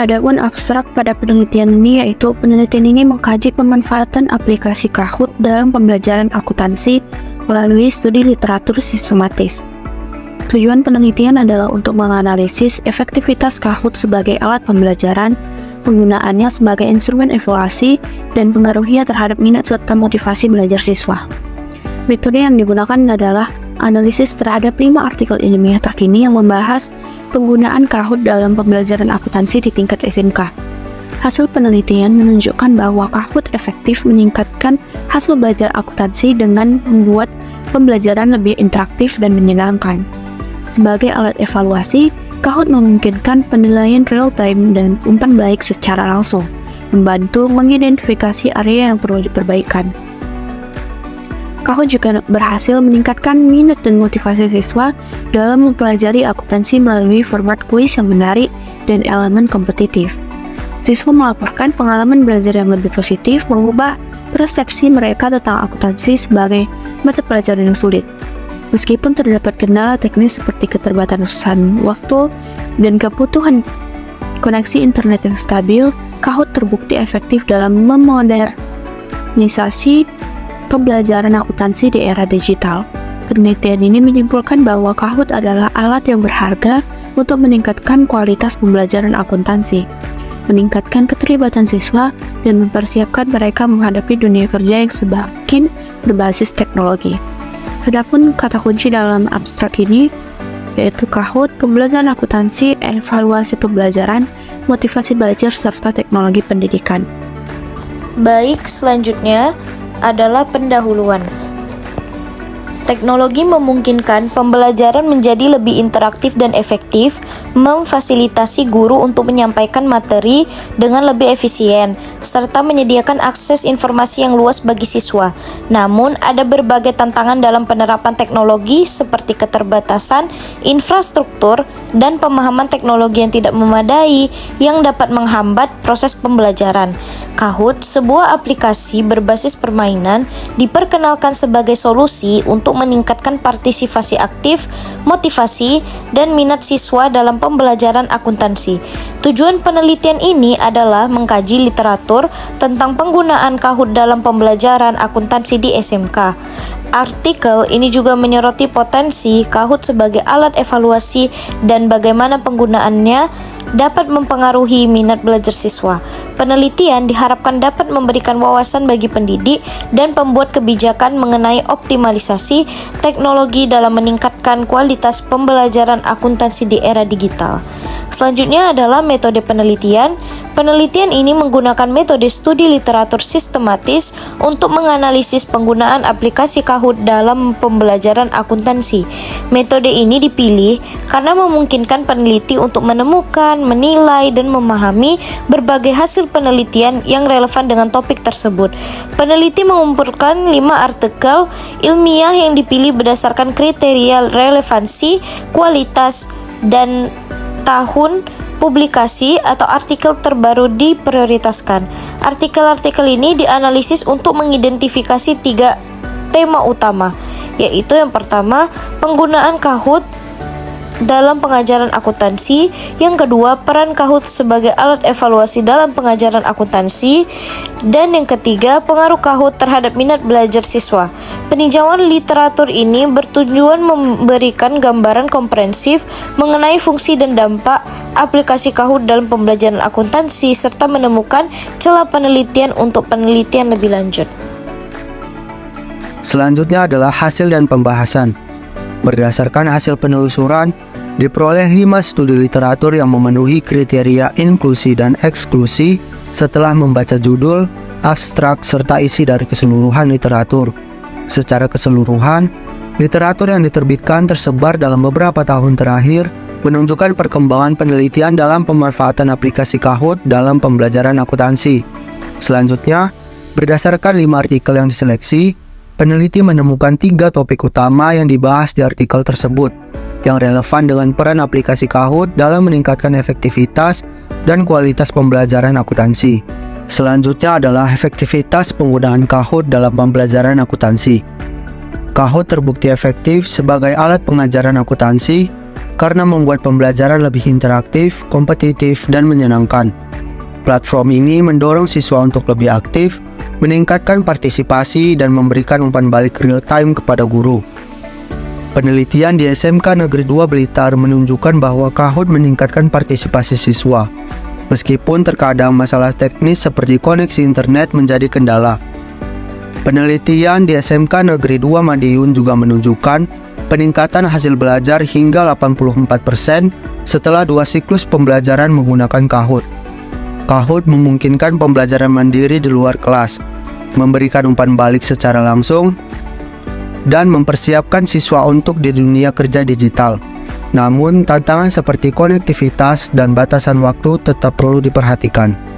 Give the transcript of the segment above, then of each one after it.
Adapun abstrak pada penelitian ini yaitu penelitian ini mengkaji pemanfaatan aplikasi Kahoot dalam pembelajaran akuntansi melalui studi literatur sistematis. Tujuan penelitian adalah untuk menganalisis efektivitas Kahoot sebagai alat pembelajaran, penggunaannya sebagai instrumen evaluasi, dan pengaruhnya terhadap minat serta motivasi belajar siswa. Metode yang digunakan adalah analisis terhadap 5 artikel ilmiah terkini yang membahas penggunaan Kahoot dalam pembelajaran akuntansi di tingkat SMK. Hasil penelitian menunjukkan bahwa Kahoot efektif meningkatkan hasil belajar akuntansi dengan membuat pembelajaran lebih interaktif dan menyenangkan. Sebagai alat evaluasi, Kahoot memungkinkan penilaian real-time dan umpan balik secara langsung, membantu mengidentifikasi area yang perlu diperbaikan. Kahoot juga berhasil meningkatkan minat dan motivasi siswa dalam mempelajari akuntansi melalui format kuis yang menarik dan elemen kompetitif. Siswa melaporkan pengalaman belajar yang lebih positif mengubah persepsi mereka tentang akuntansi sebagai mata pelajaran yang sulit. Meskipun terdapat kendala teknis seperti keterbatasan waktu dan kebutuhan koneksi internet yang stabil, Kahoot terbukti efektif dalam memodernisasi pembelajaran akuntansi di era digital. Penelitian ini menyimpulkan bahwa Kahoot adalah alat yang berharga untuk meningkatkan kualitas pembelajaran akuntansi, meningkatkan keterlibatan siswa, dan mempersiapkan mereka menghadapi dunia kerja yang semakin berbasis teknologi. Adapun kata kunci dalam abstrak ini yaitu Kahoot, pembelajaran akuntansi, evaluasi pembelajaran, motivasi belajar, serta teknologi pendidikan. Baik, selanjutnya adalah pendahuluan. Teknologi memungkinkan pembelajaran menjadi lebih interaktif dan efektif, memfasilitasi guru untuk menyampaikan materi dengan lebih efisien, serta menyediakan akses informasi yang luas bagi siswa. Namun, ada berbagai tantangan dalam penerapan teknologi seperti keterbatasan infrastruktur dan pemahaman teknologi yang tidak memadai yang dapat menghambat proses pembelajaran. Kahoot, sebuah aplikasi berbasis permainan, diperkenalkan sebagai solusi untuk meningkatkan partisipasi aktif, motivasi, dan minat siswa dalam pembelajaran akuntansi. Tujuan penelitian ini adalah mengkaji literatur tentang penggunaan Kahoot dalam pembelajaran akuntansi di SMK. Artikel ini juga menyoroti potensi Kahoot sebagai alat evaluasi dan bagaimana penggunaannya dapat mempengaruhi minat belajar siswa. Penelitian diharapkan dapat memberikan wawasan bagi pendidik dan pembuat kebijakan mengenai optimalisasi teknologi dalam meningkatkan kualitas pembelajaran akuntansi di era digital. Selanjutnya adalah metode penelitian. Penelitian ini menggunakan metode studi literatur sistematis untuk menganalisis penggunaan aplikasi Kahoot dalam pembelajaran akuntansi. Metode ini dipilih karena memungkinkan peneliti untuk menemukan, menilai, dan memahami berbagai hasil penelitian yang relevan dengan topik tersebut. Peneliti mengumpulkan 5 artikel ilmiah yang dipilih berdasarkan kriteria relevansi, kualitas, dan tahun publikasi atau artikel terbaru diprioritaskan. Artikel-artikel ini dianalisis untuk mengidentifikasi 3 tema utama, yaitu yang pertama, penggunaan Kahoot dalam pengajaran akuntansi, yang kedua, peran Kahoot sebagai alat evaluasi dalam pengajaran akuntansi, dan yang ketiga, pengaruh Kahoot terhadap minat belajar siswa. Peninjauan literatur ini bertujuan memberikan gambaran komprehensif mengenai fungsi dan dampak aplikasi Kahoot dalam pembelajaran akuntansi, serta menemukan celah penelitian untuk penelitian lebih lanjut. Selanjutnya adalah hasil dan pembahasan. Berdasarkan hasil penelusuran, diperoleh 5 studi literatur yang memenuhi kriteria inklusi dan eksklusi setelah membaca judul, abstrak, serta isi dari keseluruhan literatur. Secara keseluruhan, literatur yang diterbitkan tersebar dalam beberapa tahun terakhir menunjukkan perkembangan penelitian dalam pemanfaatan aplikasi Kahoot dalam pembelajaran akuntansi. Selanjutnya, berdasarkan 5 artikel yang diseleksi, peneliti menemukan 3 topik utama yang dibahas di artikel tersebut, yang relevan dengan peran aplikasi Kahoot dalam meningkatkan efektivitas dan kualitas pembelajaran akuntansi. Selanjutnya adalah efektivitas penggunaan Kahoot dalam pembelajaran akuntansi. Kahoot terbukti efektif sebagai alat pengajaran akuntansi karena membuat pembelajaran lebih interaktif, kompetitif, dan menyenangkan. Platform ini mendorong siswa untuk lebih aktif, meningkatkan partisipasi, dan memberikan umpan balik real-time kepada guru. Penelitian di SMK Negeri 2 Blitar menunjukkan bahwa Kahoot meningkatkan partisipasi siswa, meskipun terkadang masalah teknis seperti koneksi internet menjadi kendala. Penelitian di SMK Negeri 2 Madiun juga menunjukkan peningkatan hasil belajar hingga 84% setelah 2 siklus pembelajaran menggunakan Kahoot. Kahoot memungkinkan pembelajaran mandiri di luar kelas, memberikan umpan balik secara langsung, dan mempersiapkan siswa untuk di dunia kerja digital. Namun, tantangan seperti konektivitas dan batasan waktu tetap perlu diperhatikan.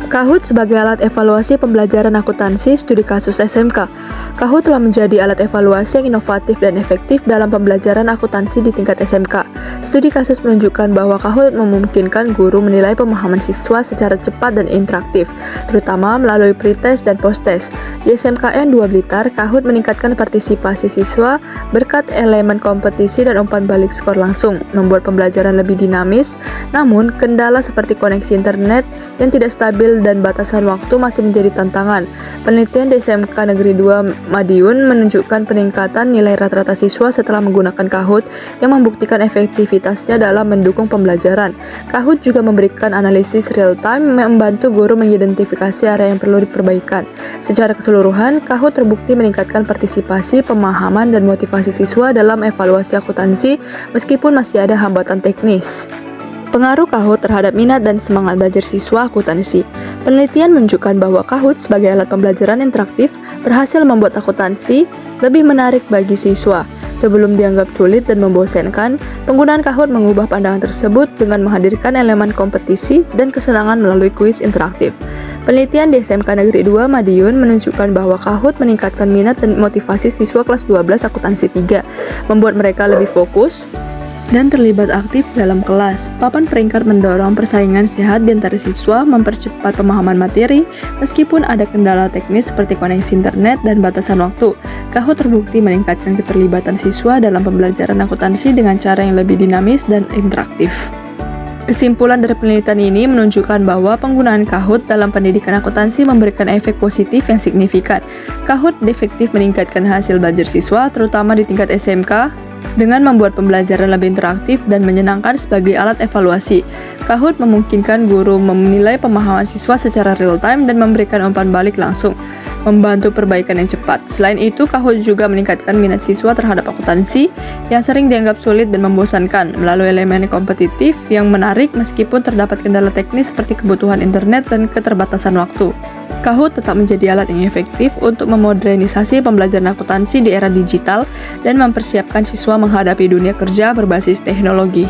Kahoot sebagai alat evaluasi pembelajaran akuntansi studi kasus SMK. Kahoot telah menjadi alat evaluasi yang inovatif dan efektif dalam pembelajaran akuntansi di tingkat SMK. Studi kasus menunjukkan bahwa Kahoot memungkinkan guru menilai pemahaman siswa secara cepat dan interaktif, terutama melalui pretest dan posttest. Di SMKN 2 Blitar, Kahoot meningkatkan partisipasi siswa berkat elemen kompetisi dan umpan balik skor langsung, membuat pembelajaran lebih dinamis. Namun, kendala seperti koneksi internet yang tidak stabil dan batasan waktu masih menjadi tantangan. Penelitian di SMK Negeri 2 Madiun menunjukkan peningkatan nilai rata-rata siswa setelah menggunakan Kahoot yang membuktikan efektivitasnya dalam mendukung pembelajaran. Kahoot juga memberikan analisis real-time membantu guru mengidentifikasi area yang perlu diperbaikan. Secara keseluruhan, Kahoot terbukti meningkatkan partisipasi, pemahaman, dan motivasi siswa dalam evaluasi akuntansi meskipun masih ada hambatan teknis. Pengaruh Kahoot terhadap minat dan semangat belajar siswa akuntansi. Penelitian menunjukkan bahwa Kahoot sebagai alat pembelajaran interaktif berhasil membuat akuntansi lebih menarik bagi siswa. Sebelum dianggap sulit dan membosankan, penggunaan Kahoot mengubah pandangan tersebut dengan menghadirkan elemen kompetisi dan kesenangan melalui kuis interaktif. Penelitian di SMK Negeri 2 Madiun menunjukkan bahwa Kahoot meningkatkan minat dan motivasi siswa kelas 12 akuntansi 3, membuat mereka lebih fokus dan terlibat aktif dalam kelas. Papan peringkat mendorong persaingan sehat di antara siswa, mempercepat pemahaman materi, meskipun ada kendala teknis seperti koneksi internet dan batasan waktu. Kahoot terbukti meningkatkan keterlibatan siswa dalam pembelajaran akuntansi dengan cara yang lebih dinamis dan interaktif. Kesimpulan dari penelitian ini menunjukkan bahwa penggunaan Kahoot dalam pendidikan akuntansi memberikan efek positif yang signifikan. Kahoot efektif meningkatkan hasil belajar siswa, terutama di tingkat SMK, dengan membuat pembelajaran lebih interaktif dan menyenangkan sebagai alat evaluasi. Kahoot memungkinkan guru menilai pemahaman siswa secara real-time dan memberikan umpan balik langsung, membantu perbaikan yang cepat. Selain itu, Kahoot juga meningkatkan minat siswa terhadap akuntansi yang sering dianggap sulit dan membosankan melalui elemen kompetitif yang menarik meskipun terdapat kendala teknis seperti kebutuhan internet dan keterbatasan waktu. Kahoot tetap menjadi alat yang efektif untuk memodernisasi pembelajaran akuntansi di era digital dan mempersiapkan siswa menghadapi dunia kerja berbasis teknologi.